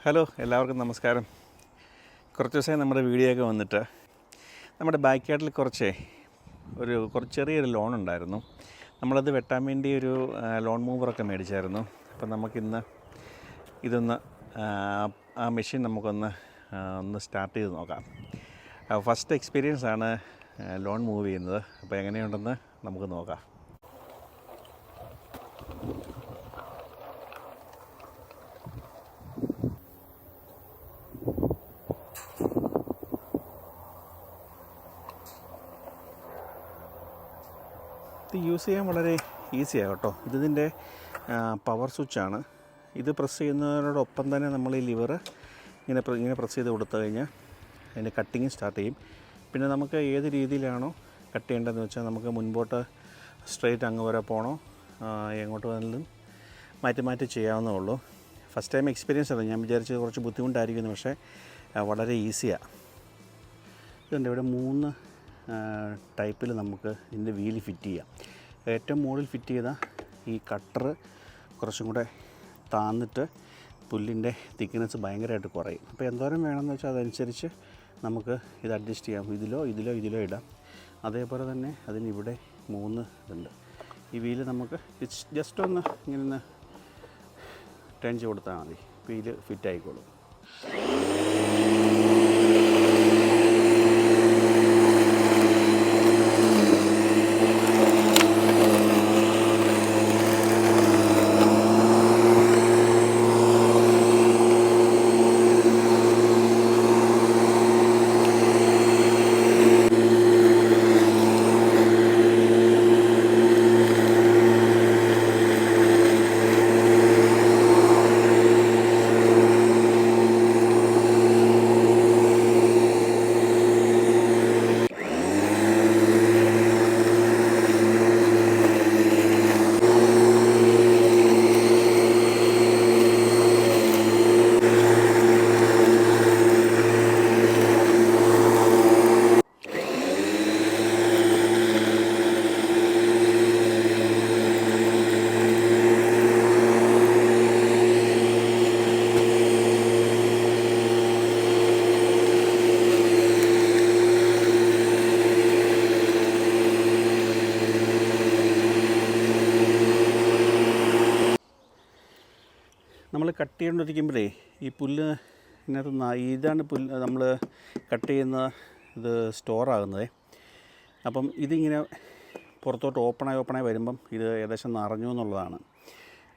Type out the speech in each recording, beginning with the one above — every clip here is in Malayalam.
ഹലോ, എല്ലാവർക്കും നമസ്കാരം. കുറച്ച് ദിവസമായി നമ്മുടെ വീഡിയോ ഒക്കെ വന്നിട്ട് നമ്മുടെ ബാക്ക് യാർഡിൽ കുറച്ച് ചെറിയൊരു ലോൺ ഉണ്ടായിരുന്നു. നമ്മളത് വെട്ടാൻ വേണ്ടി ഒരു ലോൺ മൂവറൊക്കെ മേടിച്ചായിരുന്നു. അപ്പം നമുക്കിന്ന് ഇതൊന്ന് ആ മെഷീൻ നമുക്കൊന്ന് സ്റ്റാർട്ട് ചെയ്ത് നോക്കാം. ഫസ്റ്റ് എക്സ്പീരിയൻസ് ആണ് ലോൺ മൂവ് ചെയ്യുന്നത്. അപ്പോൾ എങ്ങനെയുണ്ടെന്ന് നമുക്ക് നോക്കാം. ഇത് യൂസ് ചെയ്യാൻ വളരെ ഈസിയാണ് കേട്ടോ. ഇതിൻ്റെ പവർ സ്വിച്ചാണ്. ഇത് പ്രസ് ചെയ്യുന്നതിനോടൊപ്പം തന്നെ നമ്മൾ ഈ ലിവർ ഇങ്ങനെ പ്രസ് ചെയ്ത് കൊടുത്തു കഴിഞ്ഞാൽ അതിൻ്റെ കട്ടിങ് സ്റ്റാർട്ട് ചെയ്യും. പിന്നെ നമുക്ക് ഏത് രീതിയിലാണോ കട്ട് ചെയ്യേണ്ടതെന്ന് വെച്ചാൽ നമുക്ക് മുൻപോട്ട് സ്ട്രെയിറ്റ് അങ്ങ് വരെ പോകണോ, എങ്ങോട്ട് വന്നാലും മാറ്റി ചെയ്യാവുന്നേ ഉള്ളൂ. ഫസ്റ്റ് ടൈം എക്സ്പീരിയൻസ് ആണ്. ഞാൻ വിചാരിച്ചത് കുറച്ച് ബുദ്ധിമുട്ടായിരിക്കുന്നു, പക്ഷേ വളരെ ഈസിയാണ്. ഇതുണ്ട്, ഇവിടെ 3 ടൈപ്പിൽ നമുക്ക് ഇതിൻ്റെ വീല് ഫിറ്റ് ചെയ്യാം. ഏറ്റവും മുകളിൽ ഫിറ്റ് ചെയ്ത ഈ കട്ടർ കുറച്ചും കൂടെ താന്നിട്ട് പുല്ലിൻ്റെ തിക്നെസ് ഭയങ്കരമായിട്ട് കുറയും. അപ്പോൾ എന്തോരം വേണമെന്ന് വെച്ചാൽ അതനുസരിച്ച് നമുക്ക് ഇത് അഡ്ജസ്റ്റ് ചെയ്യാം. ഇതിലോ ഇടാം. അതേപോലെ തന്നെ അതിനിവിടെ 3 ഇതുണ്ട്. ഈ വീല് നമുക്ക് ജസ്റ്റ് ഒന്ന് ഇങ്ങനെ ടേൺ ചെയ്ത് കൊടുത്താൽ മതി, വീല് ഫിറ്റ് ആയിക്കോളും. നമ്മൾ കട്ട് ചെയ്തുകൊണ്ടിരിക്കുമ്പോഴേ ഈ പുല്ല് ഇതിനകത്ത് ഇതാണ് പുല്ല് നമ്മൾ കട്ട് ചെയ്യുന്ന ഇത് സ്റ്റോറാകുന്നത്. അപ്പം ഇതിങ്ങനെ പുറത്തോട്ട് ഓപ്പണായി വരുമ്പം ഇത് ഏകദേശം നിറഞ്ഞു എന്നുള്ളതാണ്.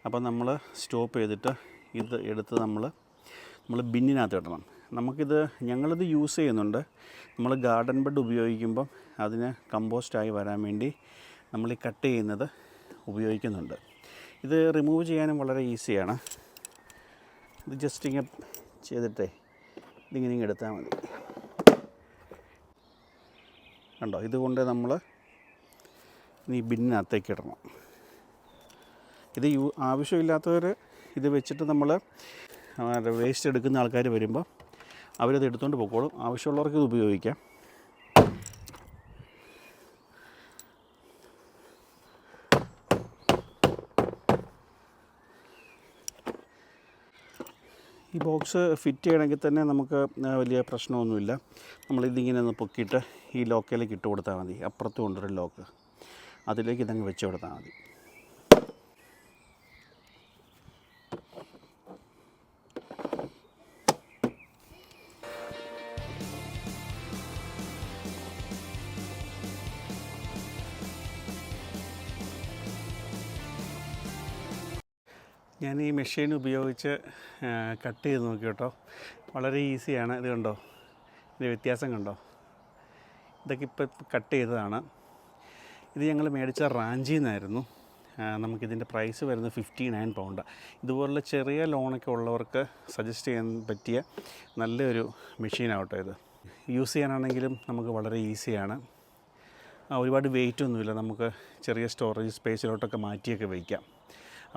അപ്പം നമ്മൾ സ്റ്റോപ്പ് ചെയ്തിട്ട് ഇത് എടുത്ത് നമ്മൾ ബിന്നിനകത്ത് ഇടണം. ഞങ്ങളിത് യൂസ് ചെയ്യുന്നുണ്ട്. നമ്മൾ ഗാർഡൻ ബെഡ് ഉപയോഗിക്കുമ്പം അതിന് കമ്പോസ്റ്റായി വരാൻ വേണ്ടി നമ്മൾ ഈ കട്ട് ചെയ്യുന്നത് ഉപയോഗിക്കുന്നുണ്ട്. ഇത് റിമൂവ് ചെയ്യാനും വളരെ ഈസിയാണ്. ഇത് ജസ്റ്റ് ഇങ്ങനെ ചെയ്തിട്ടേ ഇതിങ്ങനെ എടുത്താൽ മതി. കണ്ടോ, ഇതുകൊണ്ട് നമ്മൾ ഈ ബിന്നിനകത്തേക്ക് ഇടണം. ഇത് ആവശ്യമില്ലാത്തവർ ഇത് വെച്ചിട്ട് നമ്മൾ വേസ്റ്റ് എടുക്കുന്ന ആൾക്കാർ വരുമ്പോൾ അവരത് എടുത്തുകൊണ്ട് പോയിക്കോളും. ആവശ്യമുള്ളവർക്ക് ഇത് ഉപയോഗിക്കാം. ഈ ബോക്സ് ഫിറ്റ് ചെയ്യണമെങ്കിൽ തന്നെ നമുക്ക് വലിയ പ്രശ്നമൊന്നുമില്ല. നമ്മളിതിങ്ങനെ ഒന്ന് പൊക്കിയിട്ട് ഈ ലോക്കയിലേക്ക് ഇട്ട് കൊടുത്താൽ മതി. അപ്പുറത്ത് കൊണ്ടൊരു ലോക്ക്, അതിലേക്ക് ഇതങ്ങ് വെച്ച് കൊടുത്താൽ മതി. ഞാൻ ഈ മെഷീൻ ഉപയോഗിച്ച് കട്ട് ചെയ്ത് നോക്കി കേട്ടോ. വളരെ ഈസിയാണ്. ഇത് കണ്ടോ, ഇതിൻ്റെ വ്യത്യാസം കണ്ടോ. ഇതൊക്കെ ഇപ്പോൾ കട്ട് ചെയ്തതാണ്. ഇത് ഞങ്ങൾ മേടിച്ച റാഞ്ചിയിൽ നിന്നായിരുന്നു. നമുക്കിതിൻ്റെ പ്രൈസ് വരുന്നത് 59 പൗണ്ടാണ്. ഇതുപോലുള്ള ചെറിയ ലോണൊക്കെ ഉള്ളവർക്ക് സജസ്റ്റ് ചെയ്യാൻ പറ്റിയ നല്ലൊരു മെഷീനാവട്ടെ ഇത്. യൂസ് ചെയ്യാനാണെങ്കിലും നമുക്ക് വളരെ ഈസിയാണ്. ഒരുപാട് വെയിറ്റൊന്നുമില്ല. നമുക്ക് ചെറിയ സ്റ്റോറേജ് സ്പേസിലോട്ടൊക്കെ മാറ്റിയൊക്കെ വയ്ക്കാം.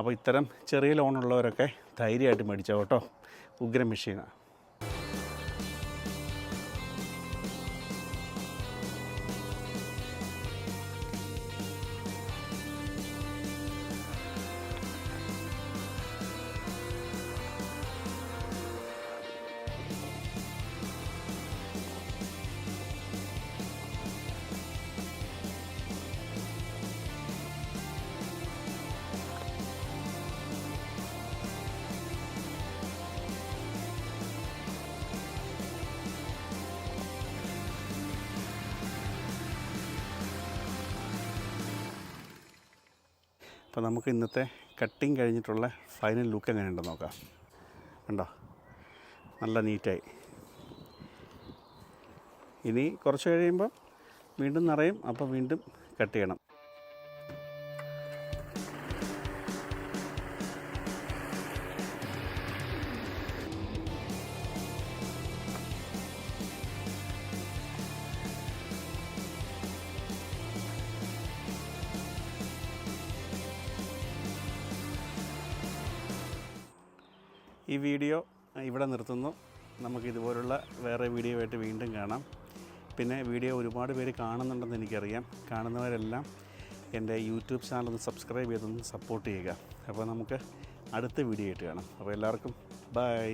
അപ്പോൾ ഇത്തരം ചെറിയ ലോണുള്ളവരൊക്കെ ധൈര്യമായിട്ട് മേടിച്ചോ കേട്ടോ. ഉഗ്രം മെഷീനാണ്. അപ്പോൾ നമുക്ക് ഇന്നത്തെ കട്ടിങ് കഴിഞ്ഞിട്ടുള്ള ഫൈനൽ ലുക്ക് എങ്ങനെയുണ്ടെന്ന് നോക്കാം. കണ്ടോ, നല്ല നീറ്റായി. ഇനി കുറച്ച് കഴിയുമ്പം വീണ്ടും നിറയും, അപ്പോൾ വീണ്ടും കട്ട് ചെയ്യണം. ഈ വീഡിയോ ഇവിടെ നിർത്തുന്നു. നമുക്കിതുപോലുള്ള വേറെ വീഡിയോ ആയിട്ട് വീണ്ടും കാണാം. പിന്നെ വീഡിയോ ഒരുപാട് പേര് കാണുന്നുണ്ടെന്ന് എനിക്കറിയാം. കാണുന്നവരെല്ലാം എൻ്റെ യൂട്യൂബ് ചാനൽ ഒന്ന് സബ്സ്ക്രൈബ് ചെയ്തൊന്ന് സപ്പോർട്ട് ചെയ്യുക. അപ്പോൾ നമുക്ക് അടുത്ത വീഡിയോ ആയിട്ട് കാണാം. അപ്പോൾ എല്ലാവർക്കും ബൈ.